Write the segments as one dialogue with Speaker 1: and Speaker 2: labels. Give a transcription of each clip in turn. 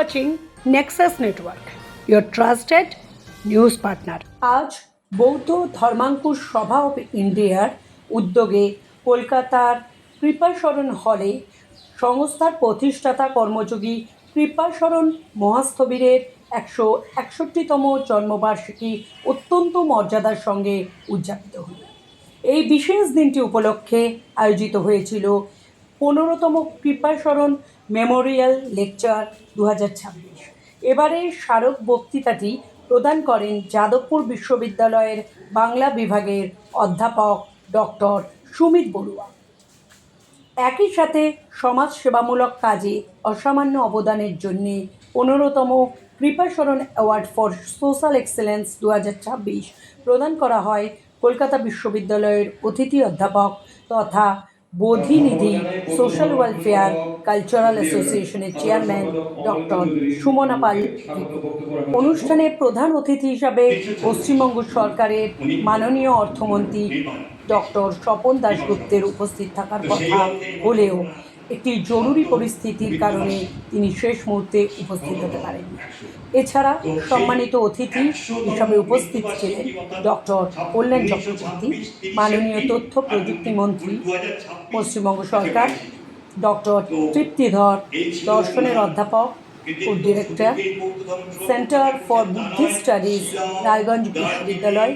Speaker 1: watching Nexus Network, your trusted news partner. আজ বৌদ্ধ ধর্মাঙ্কুশ সভা অফ ইন্ডিয়ার উদ্যোগে কলকাতার কৃপাশরণ হলে সংস্থার প্রতিষ্ঠাতা কর্মযোগী কৃপাশরণ মহাস্থবিরের 161তম জন্মবার্ষিকী অত্যন্ত মর্যাদার সঙ্গে উদযাপিত হল। এই বিশেষ দিনটি উপলক্ষে আয়োজিত হয়েছিল 15তম কৃপাশরণ মেমোরিয়াল লেকচার 2026। এবারের স্মারক বক্তৃতাটি প্রদান করেন যাদবপুর বিশ্ববিদ্যালয়ের বাংলা বিভাগের অধ্যাপক ডক্টর সুমিত বড়ুয়া। একই সাথে সমাজ সেবামূলক কাজে অসামান্য অবদানের জন্য 15তম কৃপাশরণ অ্যাওয়ার্ড ফর সোশ্যাল এক্সেলেন্স 2026 প্রদান করা হয় কলকাতা বিশ্ববিদ্যালয়ের অতিথি অধ্যাপক তথা বোধিনিধি সোশ্যাল ওয়েলফেয়ার কালচারাল অ্যাসোসিয়েশনের চেয়ারম্যান ডক্টর সুমনা পাল। অনুষ্ঠানে প্রধান অতিথি হিসাবে পশ্চিমবঙ্গ সরকারের মাননীয় অর্থমন্ত্রী ডক্টর স্বপন দাশগুপ্তের উপস্থিত থাকার কথা হলেও একটি জরুরি পরিস্থিতির কারণে তিনি শেষ মুহূর্তে উপস্থিত হতে পারেননি। এছাড়া সম্মানিত অতিথি হিসাবে উপস্থিত ছিলেন ডক্টর কল্যাণ চক্রবর্তী, মাননীয় তথ্য প্রযুক্তি মন্ত্রী পশ্চিমবঙ্গ সরকার, ডক্টর তৃপ্তিধর দর্শনের অধ্যাপক ও director, centre for Buddhist studies Raiganj বিশ্ববিদ্যালয়,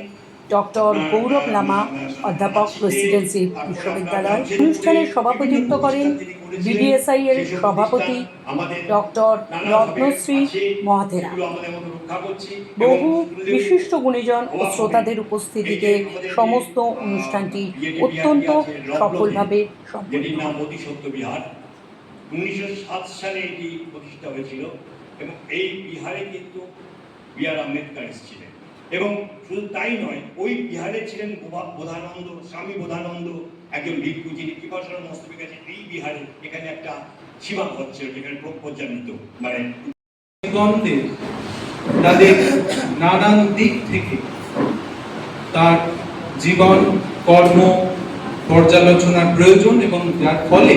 Speaker 1: ডক্টর গৌরব লামা অধ্যাপক প্রেসিডেন্সি বিশ্ববিদ্যালয়। অনুষ্ঠানে সভাপতিত্ব করেন বিডিএসআই এর সভাপতি ডক্টর রত্নশ্রী মহাথেরা। বহু বিশিষ্ট গুণীজন ও শ্রোতাদের উপস্থিতিতে সমস্ত অনুষ্ঠানটি অত্যন্ত সফলভাবে সম্পন্ন।
Speaker 2: 1907 সালে এটি প্রতিষ্ঠা হয়েছিল এবং এই বিহারে কিন্তু বি.আর. আম্বেদকর এসেছিলেন এবং শুধু তাই নয়, ওই বিহারে ছিলেন বোধানন্দ, স্বামী বোধানন্দ, একজন ভিক্ষু, যিনি কৃপাশরণ মহাস্থবির কাছে এই বিহারে এখানে একটা সীমা হচ্ছে যেখানে প্রজ্ঞানিত মানে
Speaker 3: তাদের নানান দিক থেকে তার জীবন কর্ম পর্যালোচনার প্রয়োজন এবং যার ফলে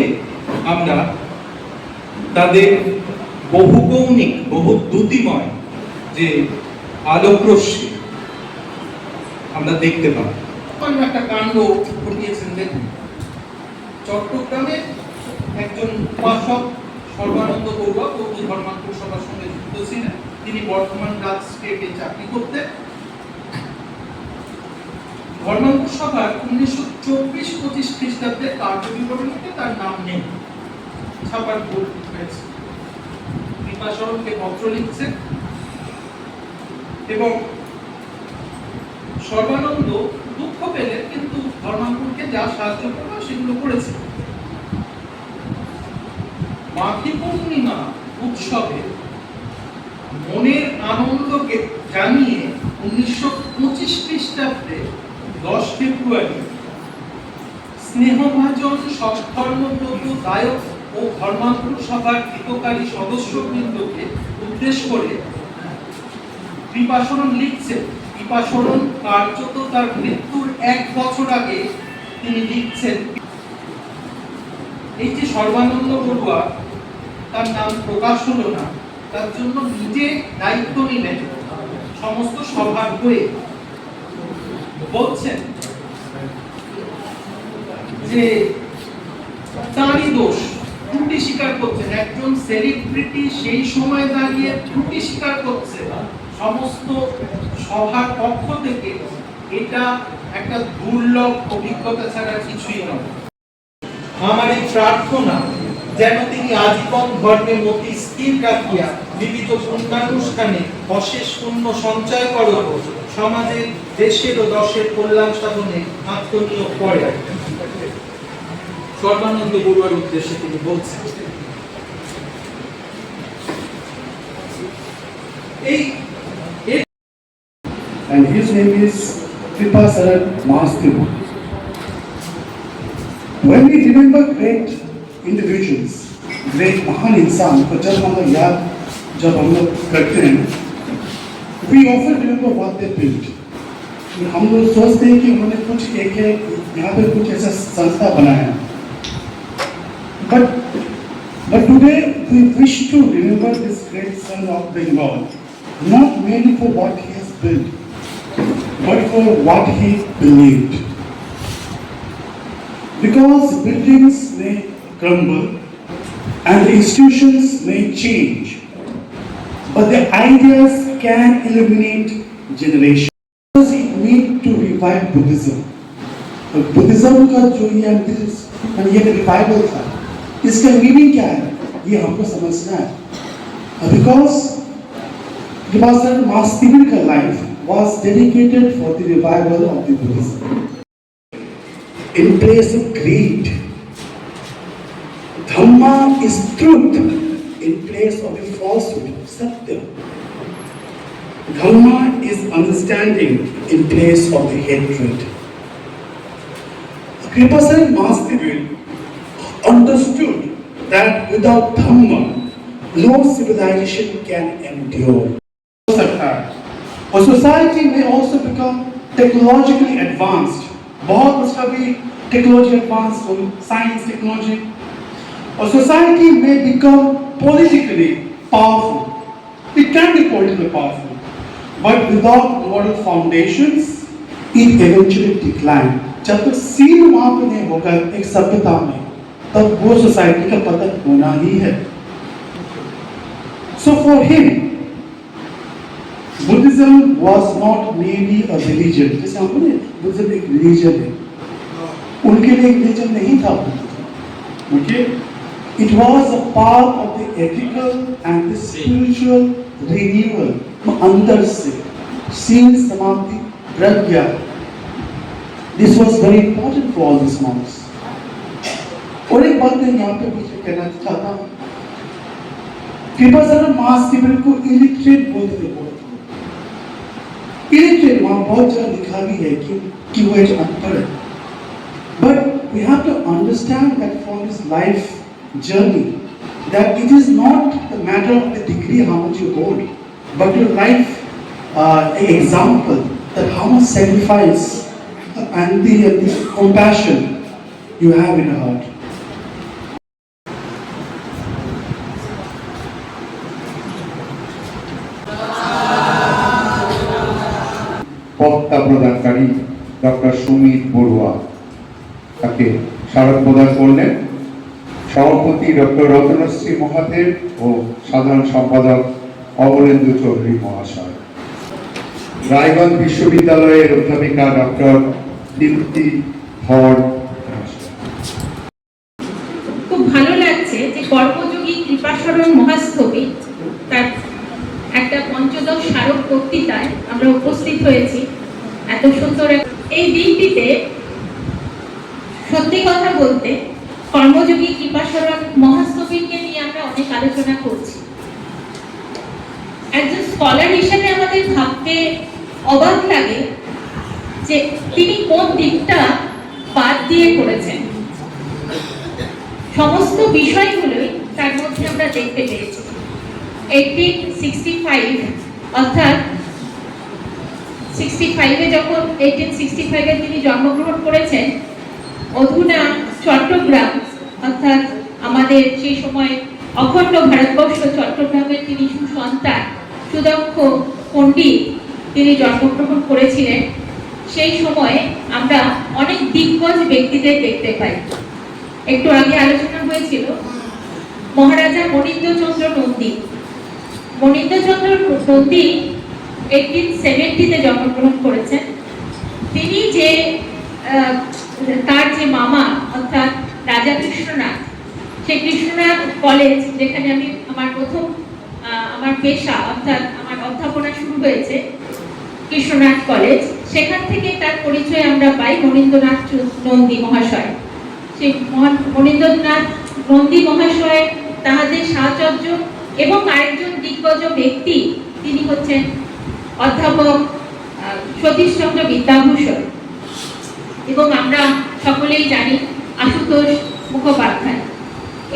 Speaker 3: আমরা তাদের বহুকৌণিক বহুদ্যুতিময় যে আলোকরশ্মি আমরা দেখতে পাই। একটা কাণ্ড ঘটিয়েছেন দেখুন, চট্টগ্রামে একজন উপাসক সর্বানন্দ বড়ুয়া বৌদ্ধ ধর্মাঙ্কুশ সভার সঙ্গে যুক্ত ছিলেন। তিনি বর্ধমান রাজ স্টেটে চাকরি করতেন। ধর্মাঙ্কুশ সভার 1924-25 খ্রিস্টাব্দে কার্যবিবরণীতে তার নাম নেই, ছাপার ভুল হয়েছে। কৃপাশরণকে পত্র লিখছেন এবং সর্বানন্দ দুঃখ পেলেন, কিন্তু ধর্মাঙ্কুশকে যা সাহায্য করা সেগুলো করেছে। মাঘী পূর্ণিমা উৎসবে মনের আনন্দকে জানিয়ে 1925 খ্রিস্টাব্দে 10 ফেব্রুয়ারি স্নেহভাজন সৎকর্মব্রত দায়ক ও ধর্মাঙ্কুশ সভার হিতকারী সদস্যবৃন্দকে উদ্দেশ্য করে কৃপাশরণ লিখছেন। কৃপাশরণ কার্যত তার মৃত্যুর 1 বছর আগে তিনি লিখছেন। এই যে সর্বানন্দ বড়ুয়া, তার নাম প্রকাশ হলো না, তার জন্য নিজে দায়িত্ব নিলেন সমস্ত সভার হয়ে। বলছেন যে তারই দোষ, ত্রুটি স্বীকার করছেন। একজন সেলিব্রিটি সেই সময় দাঁড়িয়ে ত্রুটি স্বীকার করছে সমস্ত সভার পক্ষ থেকে, এটা একটা দুর্লভ অভিজ্ঞতা ছাড়া কিছুই নয়। আমার এই প্রার্থনা যেন তিনি আজীবন ধর্মে মতি স্থির রাখিয়া বিবিধ পুণ্যানুষ্ঠানে অশেষ পুণ্য সঞ্চয় করো, সমাজের দেশের ও দশের কল্যাণ সাধনে আত্মনিয়োগ করে। সর্বানন্দ বড়ুয়ার উদ্দেশ্যে তিনি বলছেন।
Speaker 4: And his name is Kripasharan Mahasthivu. When we remember great individuals, great महान इंसान को जब हम याद जब हम लोग करते हैं, we often remember what they built. हम लोग सोचते हैं कि उन्होंने कुछ एक यहाँ पे कुछ ऐसा संस्था बनाया, but But today we wish to remember this great son of Bengal, not merely for what he has built, but for what he believed. Because buildings may crumble and the institutions may change, but the ideas can illuminate generations. We need to revive Buddhism. Buddhism का जो ये revival था, इसका meaning क्या है ये हमको समझना है. Because Mass Tibrika life was dedicated for the revival of the Buddhism. In place of greed, Dhamma is truth in place of the falsehood, Satya. Dhamma is understanding in place of the hatred. Kripasaran Mahastivil understood that without Dhamma, no civilization can endure. A society may also become technologically advanced. बहुत उसका भी technology advanced हो, science, technology. A society may become politically powerful. It can be politically powerful, but without moral foundations, it eventually declines. जब तक scene वहां पर नहीं होगा एक सभ्यता में, तब वो सोसाइटी का पतन होना ही है. So for him, Buddhism was not merely a religion. जैसे हम बोले बुद्धिज्म एक religion है, उनके लिए एक religion नहीं था. Okay, it was a part of the ethical and the spiritual renewal. अंदर से सील समाधि प्रज्ञा. This was very important for all these monks. और एक बात मैं यहाँ पे पीछे कहना चाहता हूँ. कृपासारण महाशिविर को इलिटरेट बोलते थे बहुत. इलिटरेट वहाँ बहुत जगह लिखा भी है कि वो एक अनपढ़ है. But we have to understand that from his life journey, that it is not the matter of the degree how much you hold, but your life example that how much sacrifice and the compassion you have in your heart.
Speaker 5: বক্তা প্রদানকারী doctor Sumit Barua তাকে স্মারক প্রদান করলেন সভাপতি doctor Ratanshri Mahadev ও সাধারণ সম্পাদক অমলেন্দু চৌধুরী মহাশয়। রায়গঞ্জ বিশ্ববিদ্যালয়ের অধ্যাপিকা ডক্টর দীপ্তি ধর।
Speaker 6: খুব ভালো লাগছে যে কর্মযোগী কৃপাশরণ মহাস্থবির তার একটা পঞ্চদশ স্মারক বক্তৃতায় আমরা উপস্থিত হয়েছি। এত সুন্দর এই দিনটিতে সত্যি কথা বলতে কর্মযোগী কৃপাশরণ মহাস্থবিরকে নিয়ে আমরা অনেক আলোচনা করছি। একজন স্কলার হিসেবে আমাদের ভাবতে অবাক লাগে যে তিনি কোন দিকটা বাদ দিয়ে করেছেন। সমস্ত বিষয়গুলোই তার মধ্যে আমরা দেখতে পেয়েছি। 1865 অর্থাৎ 65-এ যখন 1865-এ তিনি জন্মগ্রহণ করেছেন, অধুনা চট্টগ্রাম অর্থাৎ আমাদের সেই সময় অখণ্ড ভারতবর্ষ চট্টগ্রামের তিনি সুসন্তান সুদক্ষ পণ্ডিত তিনি জন্মগ্রহণ করেছিলেন। সেই সময়ে আমরা অনেক দিগ্গজ ব্যক্তিদের দেখতে পাই। একটু আগে আলোচনা হয়েছিল মহারাজা মনীন্দ্রচন্দ্র নন্দী। মনীন্দ্রচন্দ্র নন্দী 1870-তে জন্মগ্রহণ করেছেন। তিনি যে তার যে মামা অর্থাৎ রাজা কৃষ্ণনাথ, সেই কৃষ্ণনাথ কলেজ যেখানে আমি আমার প্রথম আমার পেশা অর্থাৎ আমার অধ্যাপনা শুরু হয়েছে কৃষ্ণনাথ কলেজ, সেখান থেকে তার পরিচয় আমরা পাই মনীন্দ্রনাথ নন্দী মহাশয়। সেই মনীন্দ্রনাথ নন্দী মহাশয় তাহাদের সাহচর্য এবং আরেকজন দিগ্গজ ব্যক্তি তিনি হচ্ছেন অধ্যাপক সতীশচন্দ্র বিদ্যাভূষণ এবং আমরা সকলেই জানি আশুতোষ মুখোপাধ্যায়।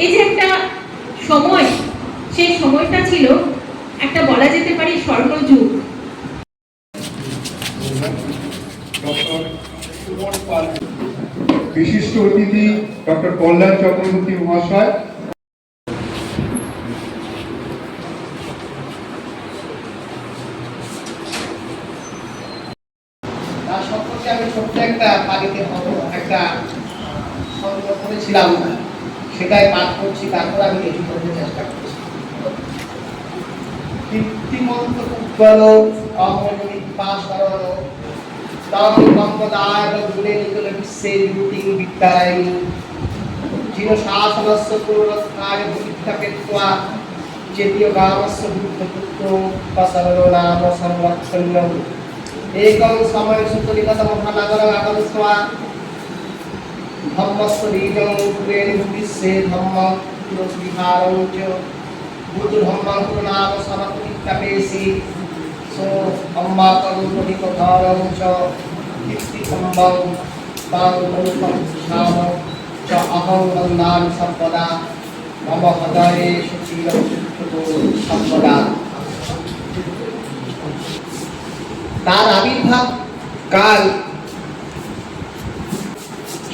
Speaker 6: এই যে একটা সময়, সেই সময়টা ছিল একটা বলা যেতে পারে স্বর্ণযুগ।
Speaker 5: বিশিষ্ট অতিথি ডক্টর কল্যাণ চক্রবর্তী মহাশয়।
Speaker 3: একটা সংগ্রহ করেছিলাম না, সেটাই পাঠ করছি, তারপর আমি এটি করতে চেষ্টা করছি। কীর্তিমন্ত উজ্জ্বল অমৌলিক পাশরণ তম সম্পদায় গুণে নিকল বিশ্বের রুটিং বিদ্যারায়ণী জিন শাসনস্য পুরস্কার ভূমিকাপেত্বা চেতীয় গামস্য বুদ্ধপুত্র প্রসরণ নাম সংরক্ষণ্য একং সময় সুতলিগত মহানগর আগমস্বা ধম্মস্য বীজং কুলেন বিশ্বে ধম্ম বিহারং চ বুদ্ধ ধম্মং নাম সমর্পিতাপেসি সো অম্মা করুণিক ধরং চ কীর্তি সম্ভং তাং অনুপম নাম চ অহং বন্দামি সর্বদা মম হৃদয়ে সুচিরং সর্বদা। তার আবির্ভাব কাল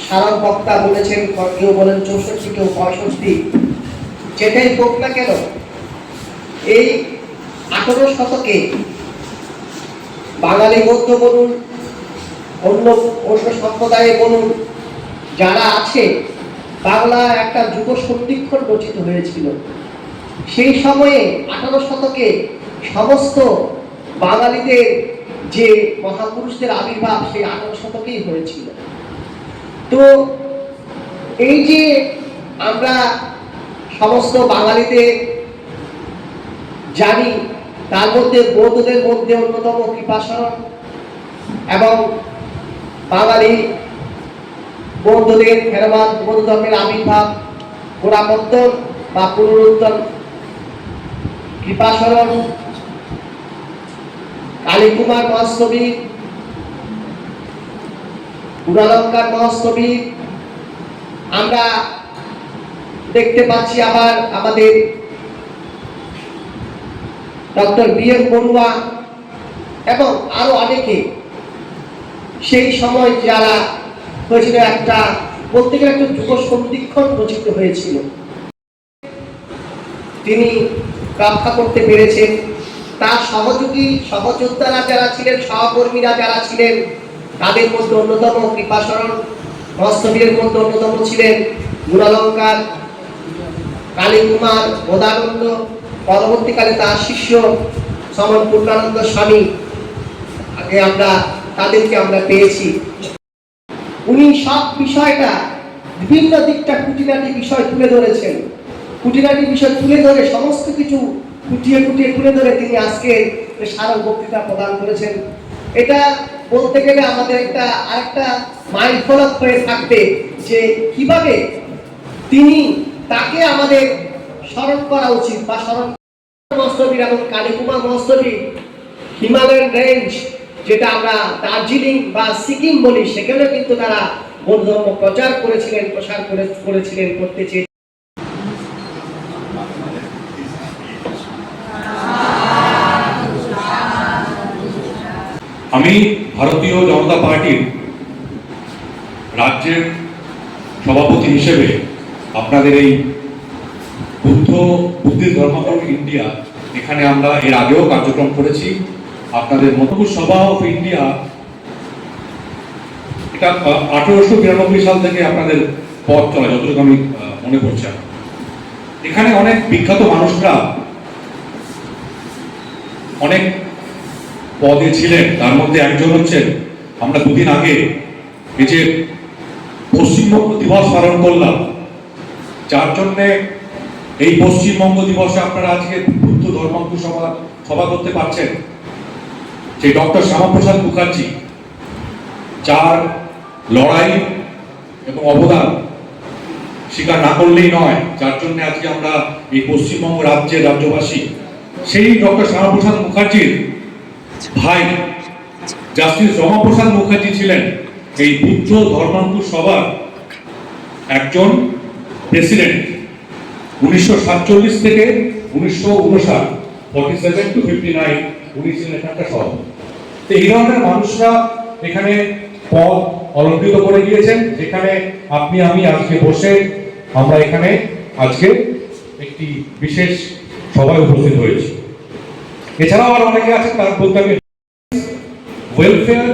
Speaker 3: সারা বক্তা বলেছেন, কেউ বলেন 64, কেউ 65, যেটাই হোক না কেন এই 18 শতকে বাঙালি মধ্য বলুন, অন্য সম্প্রদায়ে বলুন, যারা আছে, বাংলা একটা যুব সন্ধিক্ষণ রচিত হয়েছিল। সেই সময়ে 18 শতকে সমস্ত বাঙালিদের যে মহাপুরুষদের আবির্ভাব সেই 18 শতকেই হয়েছিল। তো এই যে আমরা সমস্ত বাঙালিদের জানি, তার মধ্যে বৌদ্ধদের মধ্যে অন্যতম কৃপাশরণ এবং বাঙালি বৌদ্ধদের থেরবাদ বৌদ্ধ ধর্মের আবির্ভাব, গোড়াপত্তন বা পুনরুত্তর, কৃপাশরণ, কালীকুমার মহাস্তবী, গুণালঙ্কার মহাস্তবী, আমরা দেখতে পাচ্ছি আবার আমাদের ডক্টর বি.এম. বড়ুয়া এবং আরো অনেকে সেই সময় যারা হয়েছিল, একটা বলতে গেলে একটা যুব সন্ধিক্ষণ রচিত হয়েছিল। তিনি রক্ষা করতে পেরেছেন। তার সহযোগী সহযোদ্ধারা যারা ছিলেন, সহকর্মীরা যারা ছিলেন, তাদের মধ্যে অন্যতম কৃপাশরণ মহাস্তবীর মধ্যে অন্যতম ছিলেন গুণালঙ্কার, কালীকুমার, বোধানন্দ, পরবর্তীকালে তার শিষ্য সমন পূর্ণানন্দ স্বামী, আগে তাদেরকে আমরা পেয়েছি। উনি সব বিষয়টা বিভিন্ন দিকটা খুঁটিনাটি বিষয় তুলে ধরেছেন। খুঁটিনাটি বিষয় তুলে ধরে সমস্ত কিছু খুঁটিয়ে খুঁটিয়ে তুলে ধরে তিনি আজকে সারা বক্তৃতা প্রদান করেছেন। এটা বলতে গেলে আমাদের আরেকটা মাইল ফলক হয়ে থাকবে যে কিভাবে তাকে আমাদের স্মরণ করা উচিত বা স্মরণ মহাস্তবী এবং কালীকুমার মহাস্তবী হিমালয়ান রেঞ্জ, যেটা আমরা দার্জিলিং বা সিকিম বলি, সেখানে কিন্তু তারা বৌদ্ধ ধর্ম প্রচার করেছিলেন, প্রসার করেছিলেন, করতে চেয়েছিলেন।
Speaker 7: আমি ভারতীয় জনতা পার্টির রাজ্যের সভাপতি হিসেবে আপনাদের এই বুদ্ধিস্ট ধর্মঘট ইন্ডিয়া, এখানে আমরা এর আগেও কার্যক্রম করেছি। আপনাদের মতপুর সভা অফ ইন্ডিয়া, এটা 1892 সাল থেকে আপনাদের পথ চলা, যতটুকু আমি মনে করছি। এখানে অনেক বিখ্যাত মানুষরা অনেক পদে ছিলেন। তার মধ্যে একজন হচ্ছেন, আমরা দুদিন আগে এই যে পশ্চিমবঙ্গ দিবস পালন করলাম, যার জন্যে এই পশ্চিমবঙ্গ দিবসে আপনারা আজকে বুদ্ধ ধর্মাঙ্কুর সভা করতে পারছেন, যে ডক্টর শ্যামাপ্রসাদ মুখার্জি, যার লড়াই এবং অবদান স্বীকার না করলেই নয়, যার জন্য আজকে আমরা এই পশ্চিমবঙ্গ রাজ্যের রাজ্যবাসী, সেই ডক্টর শ্যামাপ্রসাদ মুখার্জির ভাই জাস্টিস রমাপ্রসাদ মুখার্জি ছিলেন এই বুদ্ধ ধর্মাঙ্কুর সভার একজন প্রেসিডেন্ট। 1947 থেকে 1959, 47 to 59 উনি ছিলেন এখানকার সভাপতি। তো এই ধরনের মানুষরা এখানে পদ অলঙ্কৃত করে গিয়েছেন, যেখানে আপনি আমি আজকে বসে আমরা এখানে আজকে একটি বিশেষ সভায় উপস্থিত হয়েছি। এছাড়াও আর অনেকে আছেন, তার বলতে আমি welfare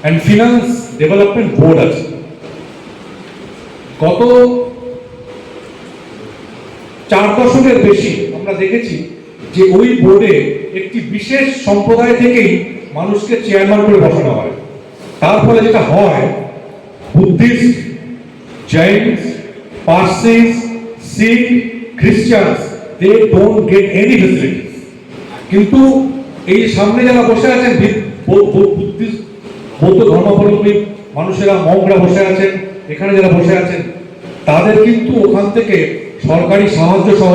Speaker 7: and finance development board আছে, গত 4 দশকের বেশি আমরা দেখেছি যে ওই বোর্ডে একটি বিশেষ সম্প্রদায় থেকেই মানুষকে চেয়ারম্যান করে বসানো হয়। তার ফলে যেটা হয়, Buddhist, Jains, Parsis, Sikh, Christians, they don't get any facilities. কিন্তু এই সামনে যারা বসে আছেন বুদ্ধিস্ট, বৌদ্ধ ধর্মাবলম্বী মানুষেরা, মংরা বসে আছেন, এখানে যারা বসে আছেন, তাদের কিন্তু ওখান থেকে সরকারি সাহায্য সহ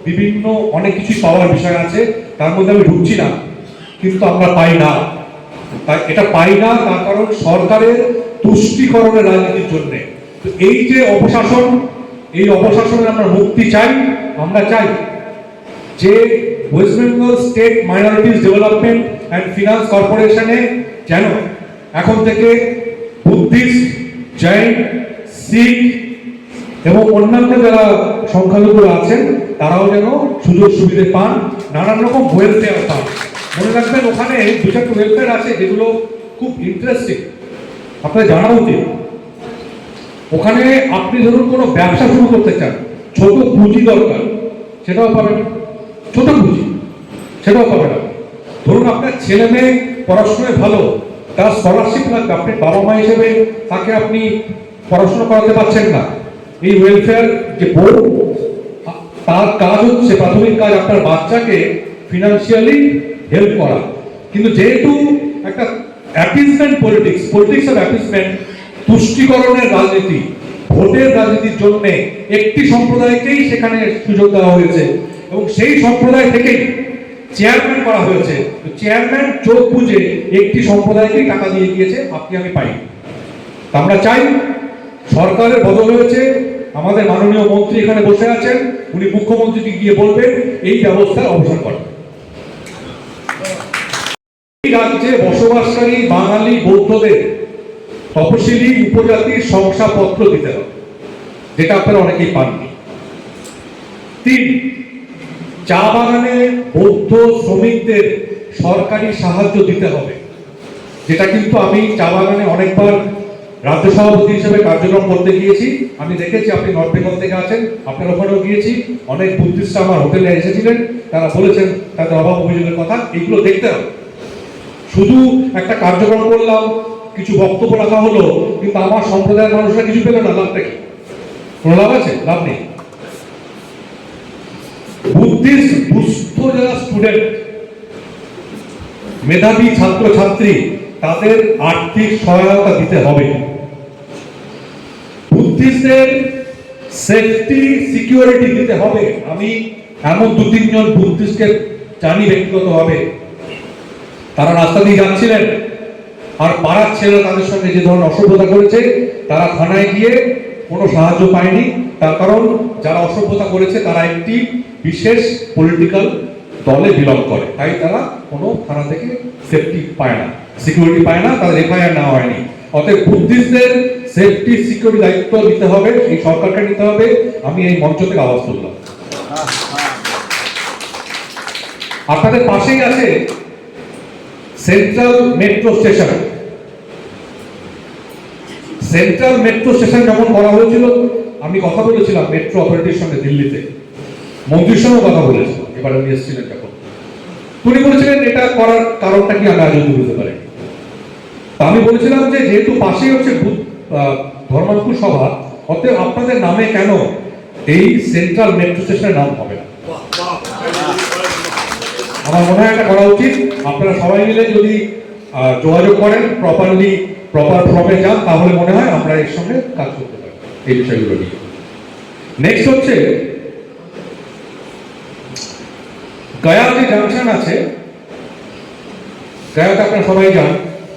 Speaker 7: বিভিন্ন অনেক কিছু পাওয়ার বিষয় আছে। তার মধ্যে আমি ঢুকছি না, কিন্তু আমরা পাই না। তাই এটা পাই না, তার কারণ সরকারের তুষ্টিকরণের রাজনীতির জন্য। তো এই যে অপশাসন, এই অপশাসনের আমরা মুক্তি চাই। আমরা চাই যে West Bengal state minorities development and finance কর্পোরেশনে যেন এখন থেকে বুদ্ধিস্ট, জৈন, শিখ এবং অন্যান্য যারা সংখ্যালঘু আছেন তারাও যেন সুযোগ সুবিধে পান, নানান রকম ওয়েলফেয়ার পান। মনে রাখবেন, ওখানে 2-4টা ওয়েলফেয়ার আছে যেগুলো খুব ইন্টারেস্টিং, আপনাদের জানা উচিত। ওখানে আপনি ধরুন কোনো ব্যবসা শুরু করতে চান, ছোট পুঁজি দরকার, সেটাও পাবেন। ছোট পুঁজি, সেটাও পাবেন। ধরুন আপনার ছেলে মেয়ে পড়াশোনায় ভালো, তার স্কলারশিপ লাগবে, আপনি বাবা মা হিসেবে তাকে আপনি পড়াশোনা করাতে পারছেন না, এই ওয়েলফেয়ার যে বোর্ড, তার কাজ হচ্ছে, প্রাথমিক কাজ আপনার বাচ্চাকে ফিনান্সিয়ালি হেল্প করা। কিন্তু যেহেতু একটা অ্যাপিসমেন্ট পলিটিক্স অফ অ্যাপিসমেন্ট, তুষ্টিকরণের রাজনীতি, ভোটের রাজনীতির জন্য একটি সম্প্রদায়কেই সেখানে সুযোগ দেওয়া হয়েছে এবং সেই সম্প্রদায় থেকেই চেয়ারম্যান করা হয়েছে। চেয়ারম্যান চোখ বুঝে একটি সম্প্রদায়কেই টাকা দিয়ে গিয়েছে, আপনি আমি পাই। আমরা চাই সরকারের বদল হয়েছে, আমাদের মাননীয় মন্ত্রী এখানে বসে আছেন, উনি মুখ্যমন্ত্রীকে গিয়ে বলবেন এই ব্যবস্থার অবসান করেন। এই রাজ্যে বসবাসকারী বাঙালি বৌদ্ধদের তপশিলি উপজাতির শংসাপত্র দিতে হবে, যেটা আপনারা অনেকেই পাননি। 3, চা বাগানে বৌদ্ধ শ্রমিকদের সরকারি সাহায্য দিতে হবে, যেটা কিন্তু আমি চা বাগানে অনেকবার রাজ্য সভাপতি হিসেবে কার্যক্রম করতে গিয়েছি। আমি দেখেছি, আপনি নর্থ বেঙ্গল থেকে আছেন, আপনার ওখানেও গিয়েছি, অনেক বুদ্ধিস্ট আমার হোটেলে এসেছিলেন, তারা বলেছেন তাদের অভাব অভিযোগের কথা। এগুলো দেখতে হবে। শুধু একটা কার্যক্রম করলাম, কিছু বক্তব্য রাখা হলো, কিন্তু আমার সম্প্রদায়ের মানুষরা কিছু পেল না, লাভটা কি? কোনো লাভ আছে? লাভ নেই। বুদ্ধিস্ট দুস্থ যারা স্টুডেন্ট, মেধাবী ছাত্র ছাত্রী, তাদের আর্থিক সহায়তা দিতে হবে। বুদ্ধিস্টদের সেফটি সিকিউরিটি দিতে হবে। আমি এমন 2-3 জন বুদ্ধিস্টকে জানি ব্যক্তিগতভাবে, তারা রাস্তা দিয়ে যাচ্ছিলেন আর পাড়ার ছেলেরা তাদের সঙ্গে যে ধরনের অসভ্যতা করেছে, তারা থানায় গিয়ে কোনো সাহায্য পায়নি। তার কারণ যারা অসভ্যতা করেছে তারা একটি বিশেষ পলিটিক্যাল দলে বিলং করে, তাই তারা কোনো থানা থেকে সেফটি পায় না, সিকিউরিটি পায় না, তাদের এফআইআর নেওয়া হয়নি। অতএব বুদ্ধিস্টদের সেফটি সিকিউরিটি দায়িত্ব নিতে হবে, এই সরকারকে নিতে হবে। আমি এই মঞ্চ থেকে আওয়াজ তুললাম। আপনাদের পাশেই আছে central metro station. Central metro station যখন করা হয়েছিল, আমি কথা বলেছিলাম মেট্রো অপারেটরের সঙ্গে দিল্লিতে, মন্ত্রীর সঙ্গে কথা বলেছিলাম, এবার উনি এসেছিলেন যখন, উনি বলেছিলেন এটা করার কারণটা কি আমি আজও বুঝতে পারি। আমি বলেছিলাম যে যেহেতু পাশেই হচ্ছে ধর্মাঙ্কুর সভা, অতএব আপনাদের নামে কেন এই সেন্ট্রাল মেট্রো স্টেশনের নাম হবে না? আমার মনে হয় এটা করা উচিত। আপনারা সবাই মিলে যদি যোগাযোগ করেন, প্রপার ফর্মে যান, তাহলে মনে হয় আমরা এর সঙ্গে কাজ করতে পারি এই বিষয়গুলো নিয়ে। নেক্সট হচ্ছে গয়া যে জাংশন আছে, গয়াতে আপনারা সবাই যান,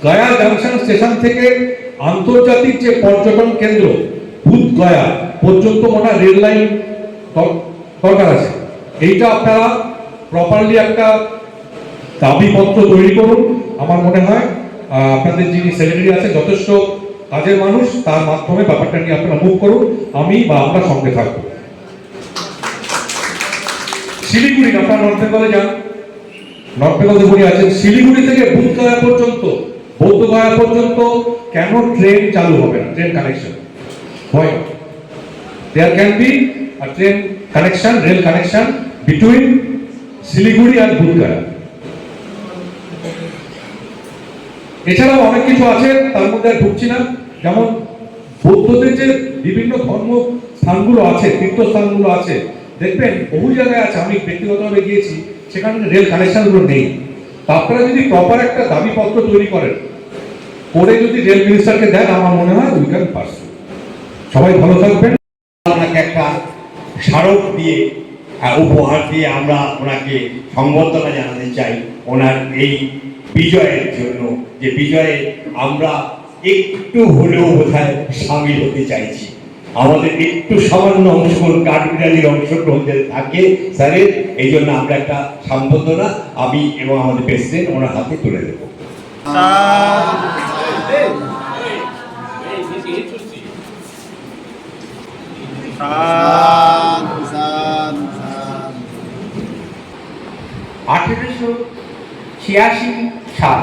Speaker 7: গয়া জাংশন স্টেশন থেকে আন্তর্জাতিক যে পর্যটন কেন্দ্র বুধ গয়া পর্যন্ত মনে হয় রেল লাইন দরকার আছে। এইটা আপনারা প্রপারলি একটা দাবিপত্র তৈরি করুন। আমার মনে হয় আপনাদের যিনি সেক্রেটারি আছে যথেষ্ট কাজের মানুষ, তার মাধ্যমে ব্যাপারটা নিয়ে আপনারা মুভ করুন, আমি বা আমরা সঙ্গে থাকবো। শিলিগুড়ি, আপনারা নর্থ বেঙ্গলে যান, নর্থ বেঙ্গলে উনি আছেন, শিলিগুড়ি থেকে বুধগয়া পর্যন্ত, বৌদ্ধগয়া পর্যন্ত কেন ট্রেন চালু হবে না, ট্রেন কানেকশন হয় না? there can be a train connection, rail connection between Siliguri and Budgaya. এছাড়াও অনেক কিছু আছে, তার মধ্যে আর ঢুকছি না। যেমন বৌদ্ধদের যে বিভিন্ন ধর্ম স্থানগুলো আছে, তীর্থস্থানগুলো আছে, দেখবেন বহু জায়গায় আছে, আমি ব্যক্তিগতভাবে গিয়েছি, সেখানে রেল কানেকশনগুলো নেই। তা আপনারা যদি প্রপার একটা দাবিপত্র তৈরি করেন, করে যদি রেল মিনিস্টারকে দেন, আমার মনে হয় উই ক্যান পাস। সবাই ভালো থাকবেন।
Speaker 2: ওনাকে একটা স্মারক দিয়ে উপহার দিয়ে আমরা ওনাকে সংবর্ধনা জানাতে চাই ওনার এই বিজয়ের জন্য, যে বিজয়ে আমরা একটু হলেও বোধহয় সামিল হতে চাইছি। আমাদের একটু সামান্য অংশগ্রহণ, কাঠবিড়ালির অংশগ্রহণ যাতে থাকে স্যারের, এই জন্য আমরা একটা সম্বর্ধনা আমি এবং আমাদের প্রেসিডেন্ট ওনার হাতে তুলে দেবো।
Speaker 8: আঠেরোশো 86 সাল,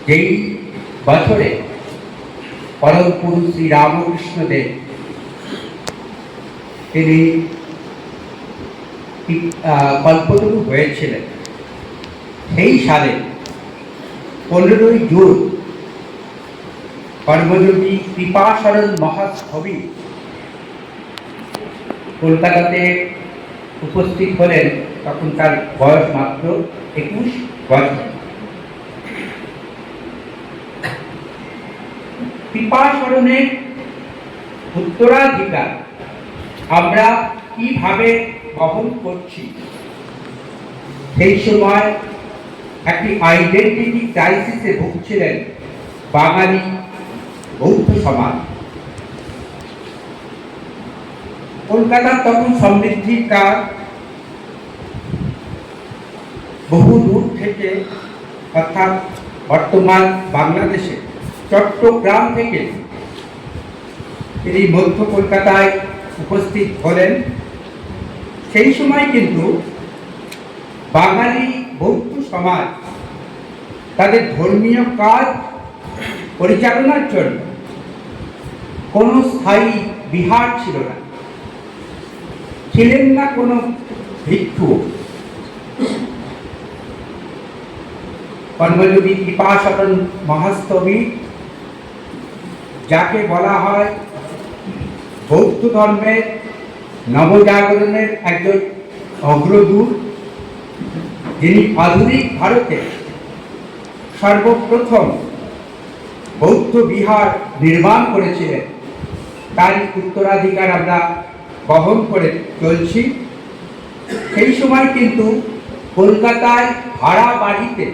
Speaker 8: যেই বছরে পরম পুরুষ শ্রী রামকৃষ্ণদেব তিনি কল্পতরু হয়েছিলেন, সেই সালে 15ই জুন কর্মযোগী কৃপাশরণ মহাস্থবির কলকাতাতে উপস্থিত হলেন। তখন তার বয়স মাত্র 21 বছর। কৃপাশরণের উত্তরাধিকার আমরা কিভাবে বহন করছি, সেই সময় একটি আইডেন্টিটি ক্রাইসিসে ভুগছিলেন বাঙালি বৌদ্ধ সমাজ। কলকাতার তখন সমৃদ্ধির কাজ, বহু দূর থেকে, অর্থাৎ বর্তমান বাংলাদেশে চট্টগ্রাম থেকে তিনি মধ্য কলকাতায় উপস্থিত হলেন। সেই সময় কিন্তু বাঙালি বৌদ্ধ সমাজ তাদের ধর্মীয় কাজ পরিচালনার জন্য কোনো স্থায়ী বিহার ছিল না, ছিলেন না কোনো ভিক্ষু। কর্মযোগী কৃপাশরণ মহাস্থবির, যাকে বলা হয় বৌদ্ধ ধর্মের নবজাগরণের একজন অগ্রদূত, যিনি আধুনিক ভারতে সর্বপ্রথম বৌদ্ধ বিহার নির্মাণ করেছিলেন, তার উত্তরাধিকার আমরা বহন করে চলছি। সেই সময় কিন্তু কলকাতায় ভাড়া বাড়িতে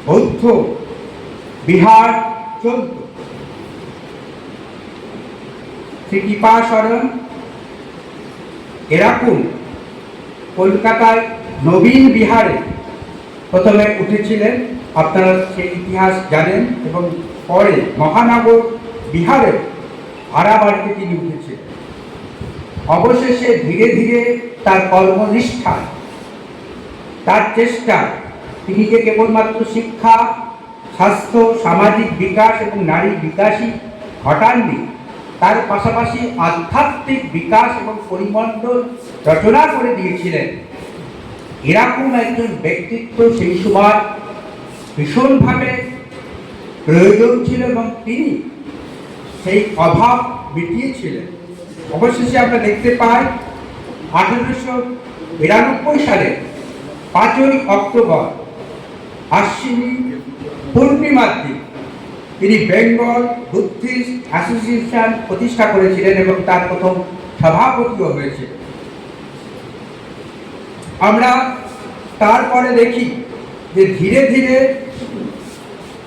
Speaker 8: বৌদ্ধ বিহার চলত। শ্রী কৃপাশরণ এরকম কলকাতায় নবীন বিহারে প্রথমে উঠেছিলেন, আপনারা সেই ইতিহাস জানেন, এবং পরে মহানগর বিহারে ভাড়া বাড়িতে তিনি উঠেছিলেন। অবশেষে ধীরে ধীরে তার কর্মনিষ্ঠা, তার চেষ্টা, তিনি যে কেবলমাত্র শিক্ষা, স্বাস্থ্য, সামাজিক বিকাশ এবং নারী বিকাশই ঘটাননি, তার পাশাপাশি আধ্যাত্মিক বিকাশ এবং পরিমণ্ডল রচনা করে দিয়েছিলেন। এরকম একজন ব্যক্তিত্ব সেই সময় ভীষণভাবে প্রয়োজন ছিল এবং তিনি সেই অভাব মিটিয়েছিলেন। অবশেষে আমরা দেখতে পাই 1892 সালে 5ই অক্টোবর আশ্বিনী পূর্ণিমার দিন তিনি বেঙ্গল বুদ্ধিস্ট অ্যাসোসিয়েশন প্রতিষ্ঠা করেছিলেন এবং তার প্রথম সভাপতিও হয়েছিলেন। আমরা তারপরে দেখি যে ধীরে ধীরে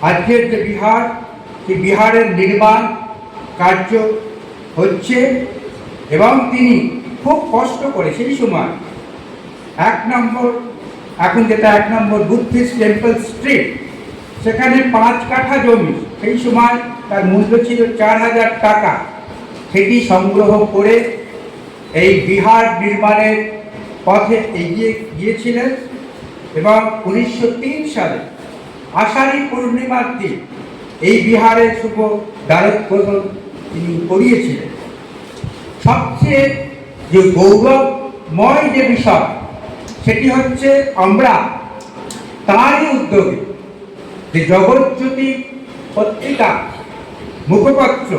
Speaker 8: আজকের যে বিহার, সেই বিহারের নির্মাণ কার্য হচ্ছে এবং তিনি খুব কষ্ট করে সেই সময় 1 নম্বর, এখন যেটা 1 নম্বর বুদ্ধিস্ট টেম্পল স্ট্রিট, সেখানে 5 কাঠা জমি, সেই সময় তার মূল্য ছিল 4000 টাকা, সেটি সংগ্রহ করে এই বিহার নির্মাণের পথে এগিয়ে গিয়েছিলেন এবং 1903 সালে আষাঢ়ী পূর্ণিমার দিন এই বিহারের শুভ দ্বারোদ্বোধন তিনি করিয়েছিলেন। সবচেয়ে যে গৌরবময় যে বিষয় সেটি হচ্ছে আমরা তারই উদ্যোগে যে জগৎজ্যোতি পত্রিকা মুখপত্র,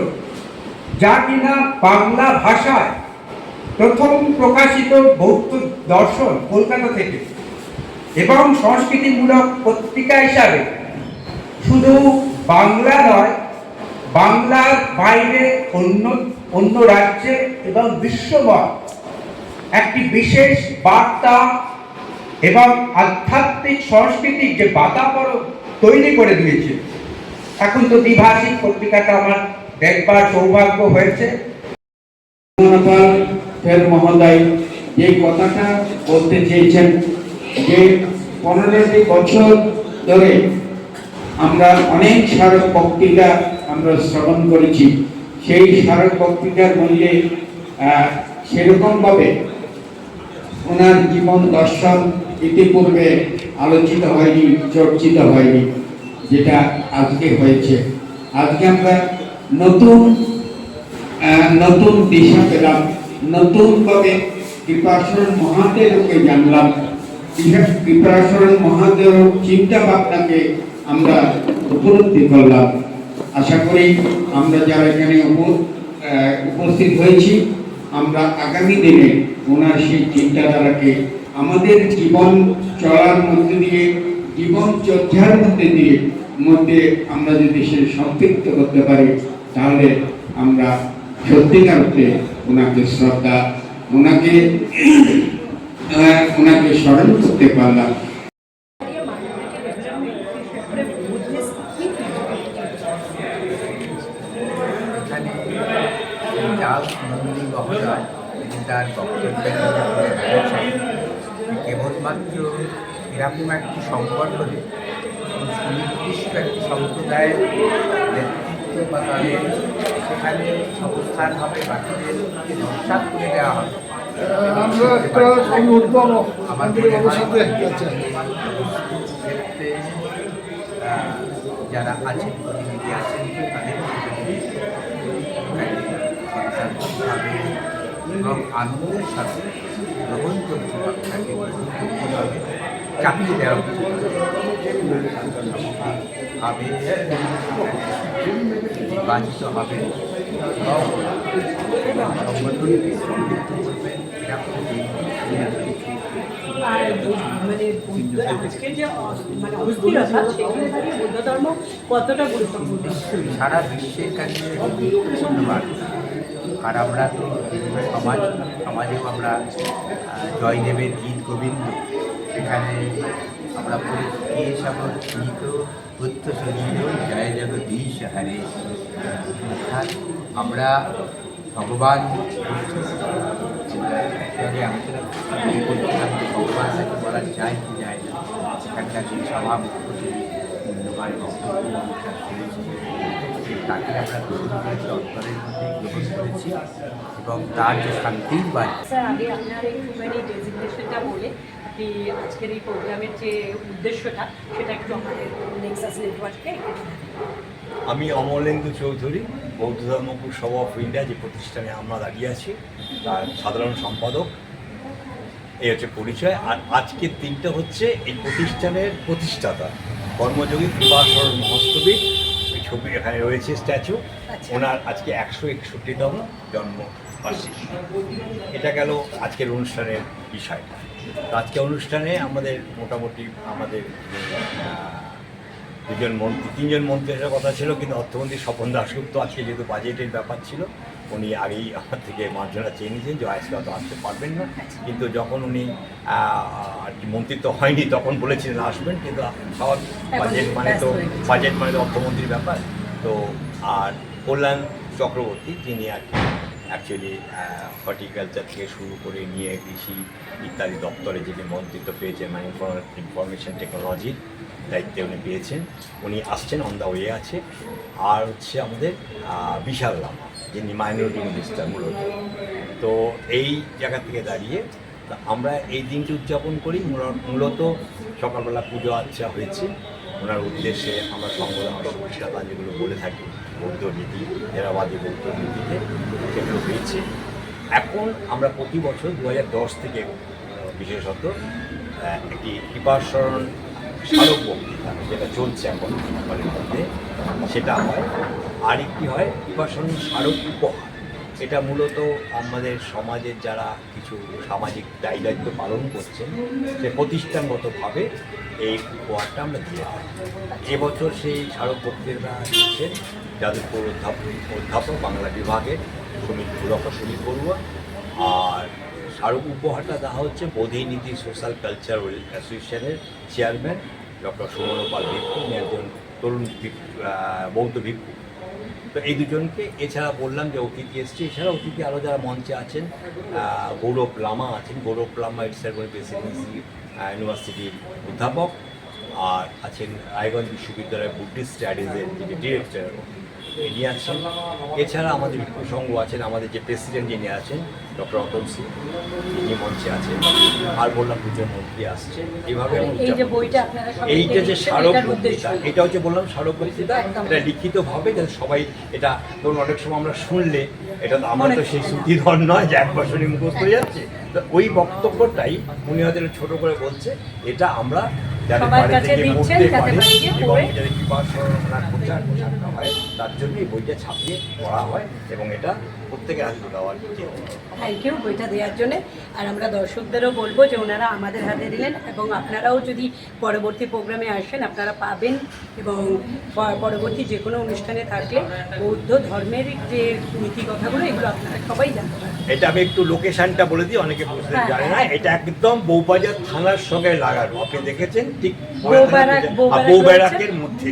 Speaker 8: যা কিনা বাংলা ভাষায় প্রথম প্রকাশিত বৌদ্ধ দর্শন কলকাতা থেকে এবং সংস্কৃতিমূলক পত্রিকা হিসাবে শুধু বাংলা নয়, বাংলার বাইরে অন্য রাজ্যে এবং বিশ্বময় একটি বিশেষ বার্তা এবং আধ্যাত্মিক সাংস্কৃতিক যে বাতাবরণ তৈরি করে দিয়েছে। এখন তো দ্বিভাষিক পত্রিকাটা আমার দেখবার সৌভাগ্য হয়েছে।
Speaker 5: মহোদয় যে কথাটা বলতে চেয়েছেন যে 15টি বছর ধরে আমরা অনেক স্মারক বক্তৃতা আমরা শ্রবণ করেছি। সেই স্মারক বক্তৃতার মধ্যে সেরকমভাবে ওনার জীবন দর্শন ইতিপূর্বে আলোচিত হয়নি, চর্চিত হয়নি, যেটা আজকে হয়েছে। আজকে আমরা নতুন দিশা পেলাম, নতুনভাবে কৃপাশরণ মহাদেবকে জানলাম, কৃপাশরণ মহাদেব চিন্তা ভাবনাকে আমরা উপলব্ধি করলাম। আশা করি আমরা যারা এখানে উপস্থিত হয়েছি, আমরা আগামী দিনে ওনার সেই চিন্তাধারাকে আমাদের জীবন চলার মধ্যে দিয়ে, জীবন চর্চার মধ্যে আমরা যদি সে সম্পৃক্ত করতে পারি, তাহলে আমরা সত্যিকার অর্থে ওনাকে শ্রদ্ধা, ওনাকে স্মরণ করতে পারলাম।
Speaker 8: তার বক্তব্যের কেবলমাত্র এরকম একটি সংকট হলে সুনির্দিষ্ট একটি সম্প্রদায়ের নেতৃত্ব বা তাদের সেখানে অবস্থান হবে, বাকিদের নস্যাৎ করে দেওয়া হবে। আমার ক্ষেত্রে যারা আছেন, প্রতিনিধি আছেন, তাদের এবং আনন্দের সাথে গ্রহণযোগ্যভাবে চাপিয়ে দেওয়া হবে, নির্বাচিত হবে এবং সংগঠনকে সমৃদ্ধ করবে। এরকম সারা বিশ্বের কাছে ধন্যবাদ। আর আমরা তো সমাজেও আমরা জয়দেবের গীত গোবিন্দ, সেখানে আমরা পড়েছি কে সব গীত উত্ত শরীর জয় জগদীশ হারে। অর্থাৎ আমরা ভগবান আমি বলছিলাম যে ভগবান তাকে বলা যায় কি যায় না, সেখানকার যে সভাপতি মূল্যবান বক্তব্য তাকে আমরা গ্রহণ করেছি, অন্তরের মধ্যে গ্রহণ করেছি এবং তার যে শান্তির বাণী।
Speaker 1: স্যার, আগে আপনার একটুখানি ডেজিগনেশনটা বলে আপনি আজকের এই প্রোগ্রামের যে উদ্দেশ্যটা সেটা একটু আমাদের নেক্সাস নেটওয়ার্ককে।
Speaker 2: আমি অমলেন্দু চৌধুরী, বৌদ্ধ ধর্মপুর সভা অফ ইন্ডিয়া, যে প্রতিষ্ঠানে আমরা দাঁড়িয়ে আছি, তার সাধারণ সম্পাদক। এই হচ্ছে পরিচয়। আর আজকের দিনটা হচ্ছে এই প্রতিষ্ঠানের প্রতিষ্ঠাতা কর্মযোগী কৃপাশরণ মহাস্তবীর ছবি এখানে রয়েছে, স্ট্যাচু। ওনার আজকে 161তম জন্মবার্ষিকী। এটা গেল আজকের অনুষ্ঠানের বিষয়টা। আজকে অনুষ্ঠানে আমাদের মোটামুটি আমাদের তিনজন মন্ত্রী আসার কথা ছিল, কিন্তু অর্থমন্ত্রী স্বপন দাশগুপ্ত আজকে যেহেতু বাজেটের ব্যাপার ছিল, উনি আগেই আমার থেকে মার্জনা চেয়ে নিয়েছেন যে আজকে অত আসতে পারবেন না। কিন্তু যখন উনি আর কি মন্ত্রিত্ব হয়নি তখন বলেছিলেন আসবেন, কিন্তু সবার বাজেট মানে তো অর্থমন্ত্রীর ব্যাপার। তো আর কল্যাণ চক্রবর্তী, যিনি আর কি অ্যাকচুয়ালি হর্টিকালচার থেকে শুরু করে নিয়ে কৃষি ইত্যাদি দপ্তরে যিনি মন্ত্রিত্ব পেয়েছেন, মানে ইনফরমেশন টেকনোলজির দায়িত্বে উনি পেয়েছেন, উনি আসছেন, অন দ্য ওয়ে আছে। আর হচ্ছে আমাদের বিশাল লামা, যিনি মাইনরিটি মিনিস্টার মূলত। তো এই জায়গা থেকে দাঁড়িয়ে আমরা এই দিনটি উদযাপন করি। মূলত সকালবেলা পুজো আর্চা হয়েছে ওনার উদ্দেশ্যে। আমরা সংগ্রামের প্রতিষ্ঠাতা যেগুলো বলে থাকি বৌদ্ধ নীতি, থেরাবাদী বৌদ্ধ নীতিতে, সেগুলো হয়েছে।
Speaker 9: এখন আমরা প্রতি বছর 2010 থেকে বিশেষত একটি কৃপাশরণ স্মারক বক্তৃতা যেটা চলছে এখন আমাদের মধ্যে সেটা হয়। আরেকটি হয় কৃপাশরণ স্মারক উপহার। এটা মূলত আমাদের সমাজের যারা কিছু সামাজিক দায়িত্ব পালন করছেন সে প্রতিষ্ঠানগতভাবে এই উপহারটা আমরা দিয়ে থাকি। এবছর সেই স্মারক বক্তৃতা দিচ্ছেন যাদবপুর অধ্যাপক বাংলা বিভাগের ডক্টর সুমিত বড়ুয়া। আর স্মারক উপহারটা দেওয়া হচ্ছে বোধিনীতি সোশ্যাল কালচারাল অ্যাসোসিয়েশনের চেয়ারম্যান ডক্টর সুমনপাল ভিক্ষু, একজন তরুণ বৌদ্ধ ভিক্ষু। তো এই দুজনকে, এছাড়া বললাম যে অতিথি এসছে, এছাড়া অতিথি আরও যারা মঞ্চে আছেন, গৌরব লামা আছেন, গৌরব লামা ইটসেলফ প্রেসিডেন্সি ইউনিভার্সিটির অধ্যাপক, আর আছেন রায়গঞ্জ বিশ্ববিদ্যালয়ের বুদ্ধিস্ট স্টাডিজের যিনি ডিরেক্টর ইনি আছেন। এছাড়া আমাদের ভিক্ষু সংঘ আছেন, আমাদের যে প্রেসিডেন্ট যিনি আছেন ডক্টর অতল সিং তিনি মঞ্চে আছেন, আর বললাম দুজন মন্ত্রী আসছেন। এইভাবে এইটা যে স্মারক বক্তৃতা, এটা হচ্ছে বললাম স্মারক বক্তৃতা, এটা লিখিতভাবে যাতে সবাই, এটা ধরুন অনেক সময় আমরা শুনলে এটা তো আমরা তো সেই শ্রুতিধর নয় যে এক বছরই মুখস্থ হয়ে যাচ্ছে, তো ওই বক্তব্যটাই উনি হয়তো ছোট করে বলছে, এটা আমরা যাতে বাড়ি থেকে পড়তে পারে এবং যাতে কৃপাশরণ প্রচার প্রসারটা হয় তার জন্য এই বইটা ছাপিয়ে পড়া হয় এবং এটা প্রত্যেকের হাতে দেওয়ার।
Speaker 1: থ্যাংক ইউ বইটা দেওয়ার জন্য। আর আমরা দর্শকদেরও বলবো যে ওনারা আমাদের হাতে দিলেন এবং আপনারাও যদি পরবর্তী প্রোগ্রামে আসেন আপনারা পাবেন, এবং পরবর্তী যে কোনো অনুষ্ঠানে থাকলে বৌদ্ধ ধর্মের যে নীতি কথাগুলো এগুলো আপনারা সবাই জানতে পারবেন।
Speaker 9: এটা আমি একটু লোকেশনটা বলে দিই, অনেকে বুঝতে জানে না। এটা একদম বউবাজার থানার সঙ্গে লাগানো, আপনি দেখেছেন ঠিক বউবাজারের মধ্যে,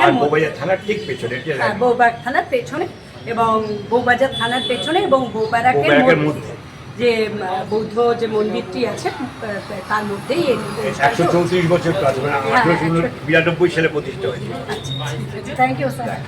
Speaker 9: আর বউবাজার থানার ঠিক পেছনে,
Speaker 1: বউবাগ থানার পেছনে এবং বউবাজার থানার পেছনে এবং বউবারাকের মধ্যে যে বৌদ্ধ যে মন্দিরটি আছে তার মধ্যেই
Speaker 9: 134 বছর প্রাচীন, 1892 সালে প্রতিষ্ঠা হয়েছে।
Speaker 1: Thank you sir.